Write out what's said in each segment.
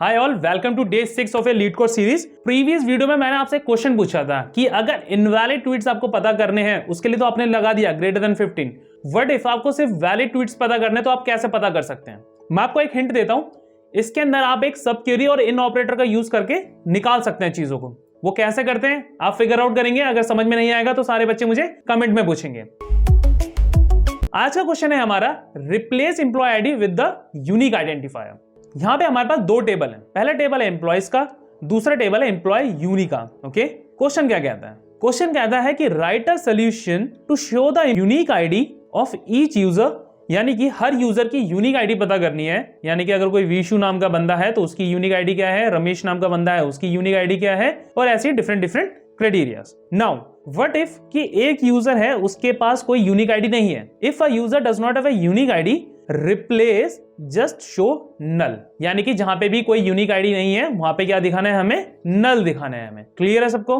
Hi all, welcome to day 6 of a lead course series. Previous video में मैंने आपसे question पूछा था कि अगर इनवैलिड ट्वीट्स आपको पता करने हैं, उसके लिए तो आपने लगा दिया ग्रेटर देन 15। बट इफ आपको सिर्फ वैलिड ट्वीट्स पता करने तो आप कैसे पता कर सकते हैं? मैं आपको एक हिंट देता हूं, इसके अंदर आप एक सब क्वेरी और इन ऑपरेटर का यूज करके निकाल सकते हैं चीजों को। वो कैसे करते हैं आप फिगर आउट करेंगे। अगर समझ में नहीं आएगा तो सारे बच्चे मुझे कमेंट में पूछेंगे। आज का क्वेश्चन है हमारा, replace employee ID with the unique identifier. यहां पे हमारे पास दो टेबल है, पहला टेबल है एम्प्लॉयज का, दूसरा टेबल है एम्प्लॉय यूनिक का। ओके, क्वेश्चन क्या कहता है? क्वेश्चन कहता है कि write a solution to show the unique ID of each user, यानी कि हर यूजर की यूनिक आईडी पता करनी है। यानी कि अगर कोई विशु नाम का बंदा है तो उसकी यूनिक आईडी क्या है, रमेश नाम का बंदा है उसकी यूनिक आईडी क्या है, और ऐसे different criterias. Now what if कि एक यूजर है उसके पास कोई यूनिक आईडी नहीं है। If a user does not have a unique ID, replace just show null, यानी कि जहां पे भी कोई यूनिक आईडी नहीं है वहां पे क्या दिखाना है हमें? नल दिखाना है हमें। क्लियर है सबको?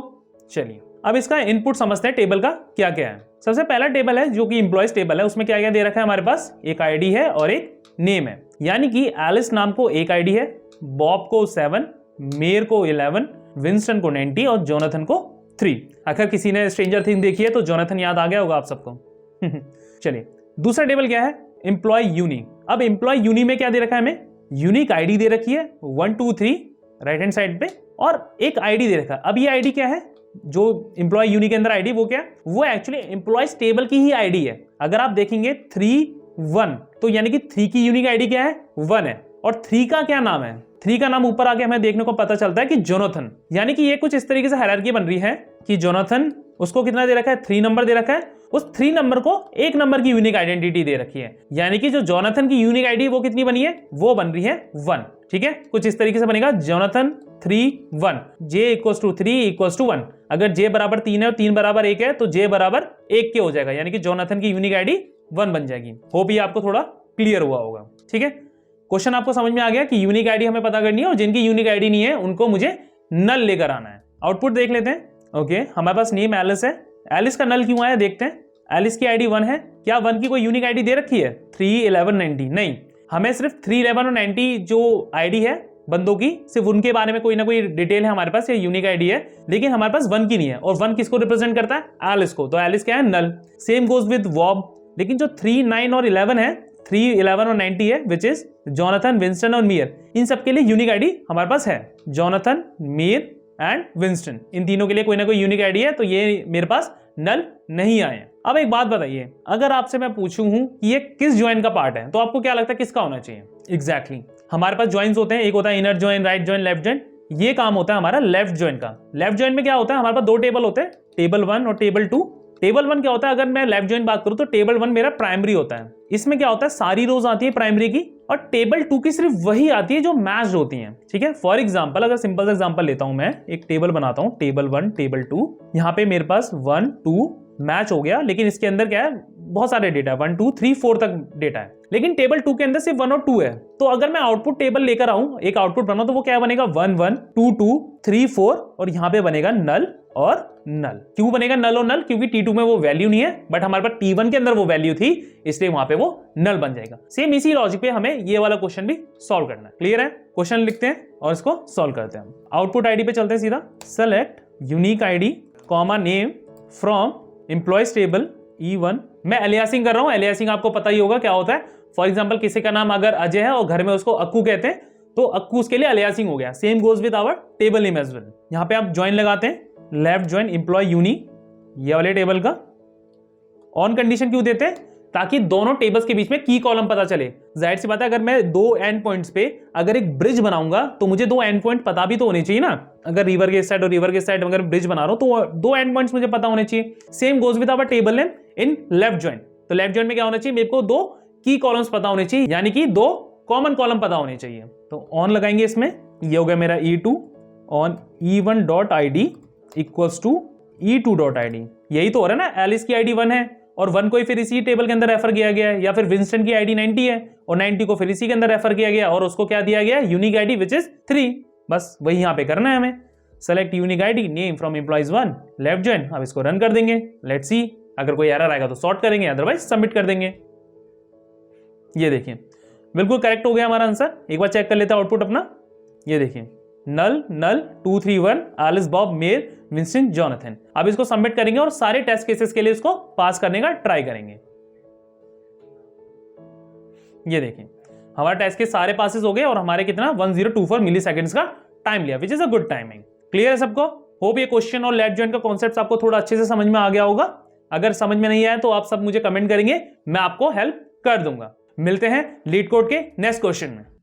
चलिए अब इसका इनपुट समझते हैं टेबल का क्या क्या है। सबसे पहला टेबल है जो कि एम्प्लॉयज टेबल है, उसमें क्या क्या दे रखा है हमारे पास? एक आईडी है और एक नेम है। यानी कि एलिस नाम को एक आईडी है, बॉब को 7, मेयर को 11, विंस्टन को 90 और जोनाथन को 3। अगर किसी ने स्ट्रेंजर थिंग देखी है तो जोनाथन याद आ गया होगा आप सबको। चलिए दूसरा टेबल क्या है? Employee unique. अब एम्प्लॉय यूनिक में क्या दे रखा है हमें? यूनिक आईडी दे रखी है 1 2 3 राइट हैंड साइड पे, और एक आईडी दे रखा है। अब ये आईडी क्या है? जो एम्प्लॉय यूनिक के अंदर आईडी वो क्या है? वो एक्चुअली एम्प्लॉयज टेबल की ही आईडी है। अगर आप देखेंगे 3 1, तो यानी कि 3 की यूनिक आईडी क्या है? 1 है। और 3 का क्या नाम है? 3 का नाम ऊपर आके हमें देखने को पता चलता है कि जोनाथन। यानी कि ये कुछ इस तरीके से हायरार्की बन रही है कि जोनाथन, उसको कितना दे रखा है? 3 नंबर दे रखा है। उस 3 नंबर को एक नंबर की यूनिक आइडेंटिटी दे रखी है। यानी कि जो जोनाथन की यूनिक आईडी वो कितनी बनी है? वो बन रही है 1। ठीक है, कुछ इस तरीके से बनेगा जोनाथन 3 1, j = 3 = 1। अगर j बराबर 3 है और 3 बराबर 1 है तो j बराबर 1 के हो जाएगा, यानी कि जोनाथन की यूनिक आईडी 1 बन जाएगी। होप ये आपको थोड़ा क्लियर हुआ होगा। ठीक है, क्वेश्चन आपको समझ में आ गया कि यूनिक आईडी हमें पता करनी है और जिनकी यूनिक आईडी नहीं है उनको मुझे नल लेकर आना है। आउटपुट देख लेते हैं। ओके, हमारे पास नेम एलिस है। एलिस का नल क्यों आया देखते हैं। एलिस की आईडी 1 है। क्या 1 की कोई यूनिक आईडी दे रखी है? 3 11 90? नहीं, हमें सिर्फ 3 11 और 90 जो आईडी है बंदों की, सिर्फ उनके बारे में कोई ना कोई डिटेल है हमारे पास, ये यूनिक आईडी है। लेकिन हमारे पास 1 की नहीं है, और 1 किसको रिप्रेजेंट करता है? एलिस को। तो एलिस क्या है? नल। सेम गोज विद वॉब। लेकिन जो 3 9 और 11 है, 3 11 और 90 है, विच इज जोनाथन, विंस्टन और मेयर, इन सबके लिए यूनिक आईडी हमारे पास है। जोनाथन, मेयर एंड विंस्टन, इन तीनों के लिए कोई ना कोई यूनिक आईडी है, तो ये मेरे पास नल नहीं आए। अब एक बात बताइए, अगर आपसे मैं पूछूं कि ये किस ज्वाइन का पार्ट है तो आपको क्या लगता है किसका होना चाहिए? एग्जैक्टली हमारे पास ज्वाइंस होते हैं, एक होता है inner join, right join, left join. ये काम होता है हमारा लेफ्ट ज्वाइन का। लेफ्ट ज्वाइन में क्या होता है? हमारे पास दो टेबल होते हैं, टेबल 1 और टेबल 2। टेबल 1 क्या होता है? अगर मैं लेफ्ट ज्वाइन बात करूं तो टेबल 1 मेरा प्राइमरी होता है। इसमें क्या होता है? सारी रोज आती है प्राइमरी की, और टेबल 2 की सिर्फ वही आती है जो मैच्ड होती हैं। ठीक है, फॉर एग्जांपल अगर सिंपल सा एग्जांपल लेता हूं, मैं एक टेबल बनाता हूं, टेबल 1 टेबल 2। यहां पे मेरे पास 1 2 मैच हो गया, लेकिन इसके अंदर क्या है? बहुत सारे डेटा, 1 2 3 4 तक डेटा है, लेकिन टेबल 2 के अंदर सिर्फ 1 और 2 है। तो अगर मैं आउटपुट टेबल लेकर आऊं, एक आउटपुट बनाऊं, तो वो क्या बनेगा? 1 1 2 2 3 4, और यहां पे बनेगा नल और नल। क्यों बनेगा नल और नल? क्योंकि T2 में वो वैल्यू नहीं है, बट हमारे पास T1 के अंदर वो वैल्यू थी, इसलिए वहां पे वो नल बन जाएगा। सेम इसी लॉजिक पे हमें ये वाला क्वेश्चन भी सॉल्व करना है। क्लियर है? क्वेश्चन लिखते हैं और इसको सॉल्व करते हैं। आउटपुट आईडी पे चलते हैं सीधा। Select unique ID comma name from employees table E1। मैं एलियासिंग कर रहा हूं, एलियासिंग आपको पता ही होगा क्या होता है। फॉर एग्जांपल किसी का नाम अगर अजय है और घर में उसको अक्कू कहते हैं, तो अक्कू उसके लिए एलियासिंग हो गया। Same goes with our table name as well. यहां पे आप ज्वाइन लगाते हैं, लेफ्ट ज्वाइन एम्प्लॉय यूनिक, ये वाले टेबल का। ऑन कंडीशन क्यों देते हैं? ताकि दोनों टेबल्स के बीच में की कॉलम पता चले। जाहिर सी बात है, अगर मैं दो एंड पॉइंट्स पे अगर एक ब्रिज बनाऊंगा तो मुझे दो एंड पॉइंट पता भी तो होने चाहिए ना। अगर रिवर के साइड और रिवर के साइड अगर ब्रिज बना रहा हूं तो दो एंड पॉइंट्स मुझे पता होने चाहिए। Same goes with our table name in left join. तो लेफ्ट ज्वाइन में क्या होना चाहिए? मेरे को दो की कॉलम्स पता होने चाहिए, यानी कि दो कॉमन कॉलम पता होने चाहिए। तो ऑन लगाएंगे इसमें, ये हो गया मेरा E2 on E1.id equals to E2.id। यही तो हो रहा है ना, एलिस की आईडी 1 है और 1 को ही फिर इसी टेबल के अंदर रेफर किया गया है, या फिर विंस्टन की आईडी 90 है और 90 को फिर इसी के अंदर रेफर किया गया और उसको क्या दिया गया? Unique ID which is 3। बस वही यहां पे करना है हमें। Select unique ID name from employees 1 left join. अब इसको रन कर देंगे, लेट्स सी। अगर कोई एरर आएगा तो सॉर्ट करेंगे, अदरवाइज सबमिट कर देंगे। ये देखिए बिल्कुल करेक्ट हो गया हमारा आंसर। एक बार चेक कर लेते हैं आउटपुट अपना। ये देखिए null null 231 Alice Bob Meyer Winston Jonathan. अब इसको सबमिट करेंगे और सारे टेस्ट केसेस के लिए इसको पास करने का ट्राई करेंगे। ये देखिए हमारा टेस्ट के सारे पासेस हो गए और हमारे कितना 1024 मिली सेकेंड्स का टाइम लिया, which is a good timing. Clear है सबको? होप ये क्वेश्चन और लेट जॉइन का कॉन्सेप्ट आपको थोड़ा अच्छे से समझ में आ गया होगा। अगर समझ में नहीं आया तो आप सब मुझे कमेंट करेंगे, मैं आपको हेल्प कर दूंगा। मिलते हैं लीड कोड के नेक्स्ट क्वेश्चन में।